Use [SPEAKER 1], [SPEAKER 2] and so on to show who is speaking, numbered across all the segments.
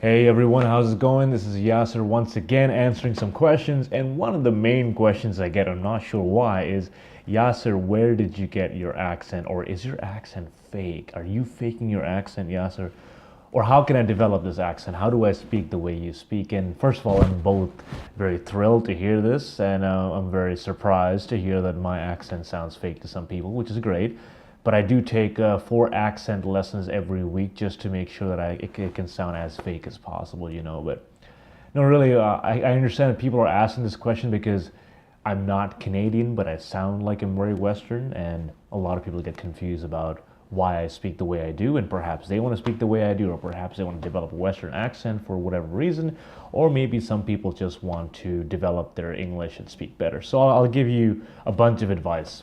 [SPEAKER 1] Hey everyone, how's it going? This is Yasser once again answering some questions. And one of the main questions I get, I'm not sure why, is Yasser, where did you get your accent? Or is your accent fake? Are you faking your accent, Yasser? Or how can I develop this accent? How do I speak the way you speak? And first of all, I'm both very thrilled to hear this, and I'm very surprised to hear that my accent sounds fake to some people, which is great. But I do take 4 accent lessons every week just to make sure that it can sound as fake as possible, you know. But no, really, I understand that people are asking this question because I'm not Canadian, but I sound like I'm very Western, and a lot of people get confused about why I speak the way I do, and perhaps they want to speak the way I do, or perhaps they want to develop a Western accent for whatever reason, or maybe some people just want to develop their English and speak better. So I'll give you a bunch of advice.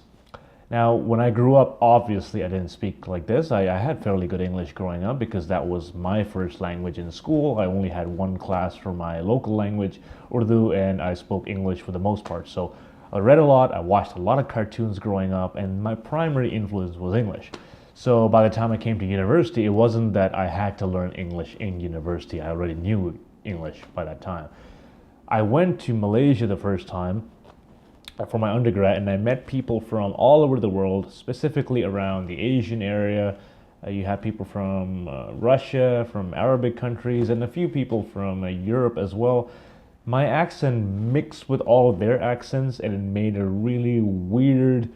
[SPEAKER 1] Now, when I grew up, obviously I didn't speak like this. I had fairly good English growing up because that was my first language in school. I only had one class for my local language, Urdu, and I spoke English for the most part. So I read a lot, I watched a lot of cartoons growing up, and my primary influence was English. So by the time I came to university, it wasn't that I had to learn English in university. I already knew English by that time. I went to Malaysia the first time for my undergrad, and I met people from all over the world, specifically around the Asian area. You have people from Russia, from Arabic countries, and a few people from Europe as well. My accent mixed with all of their accents, and it made a really weird.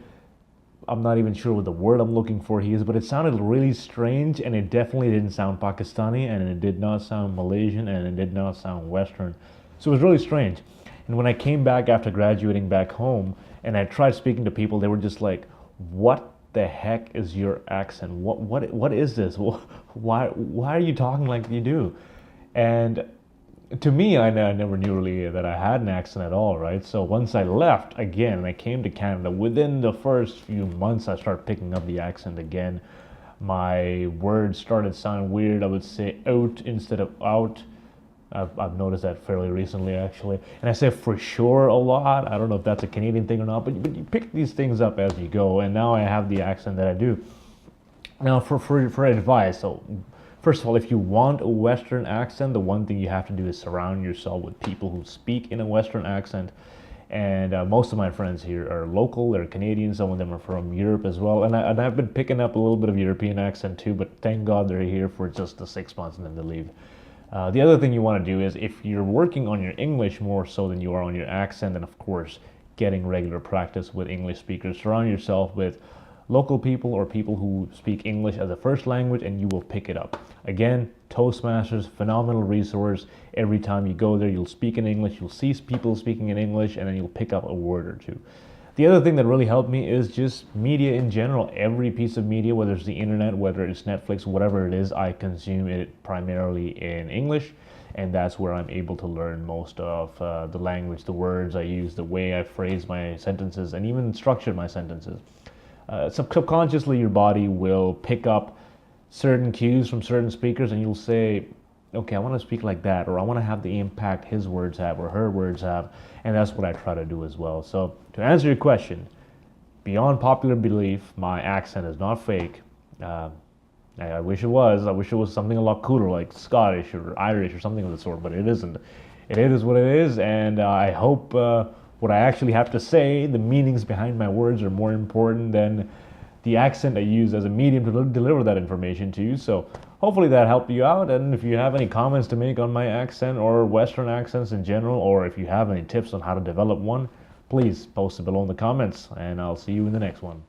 [SPEAKER 1] I'm not even sure what the word I'm looking for here is, but it sounded really strange, and it definitely didn't sound Pakistani, and it did not sound Malaysian, and it did not sound Western. So it was really strange. And when I came back after graduating back home and I tried speaking to people, they were just like, "What the heck is your accent? What is this? Why are you talking like you do?" And to me, I never knew really that I had an accent at all, right? So once I left again and I came to Canada, within the first few months, I started picking up the accent again. My words started sounding weird. I would say out instead of out. I've noticed that fairly recently, actually. And I say for sure a lot. I don't know if that's a Canadian thing or not, but you pick these things up as you go. And now I have the accent that I do. Now, for advice, so first of all, if you want a Western accent, the one thing you have to do is surround yourself with people who speak in a Western accent. And most of my friends here are local, they're Canadian, some of them are from Europe as well. And I've been picking up a little bit of European accent too, but thank God they're here for just the 6 months and then they leave. The other thing you want to do is if you're working on your English more so than you are on your accent, then of course, getting regular practice with English speakers. Surround yourself with local people or people who speak English as a first language and you will pick it up. Again, Toastmasters, phenomenal resource. Every time you go there, you'll speak in English, you'll see people speaking in English, and then you'll pick up a word or two. The other thing that really helped me is just media in general. Every piece of media, whether it's the internet, whether it's Netflix, whatever it is, I consume it primarily in English. And that's where I'm able to learn most of the language, the words I use, the way I phrase my sentences, and even structure my sentences. Subconsciously, your body will pick up certain cues from certain speakers, and you'll say, okay, I want to speak like that, or I want to have the impact his words have or her words have, and that's what I try to do as well. So, to answer your question, beyond popular belief, my accent is not fake. Uh, I wish it was. I wish it was something a lot cooler, like Scottish or Irish or something of the sort, but it isn't. It is what it is, and I hope what I actually have to say, the meanings behind my words, are more important than the accent I use as a medium to deliver that information to you. So hopefully that helped you out. And if you have any comments to make on my accent or Western accents in general, or if you have any tips on how to develop one, please post it below in the comments, and I'll see you in the next one.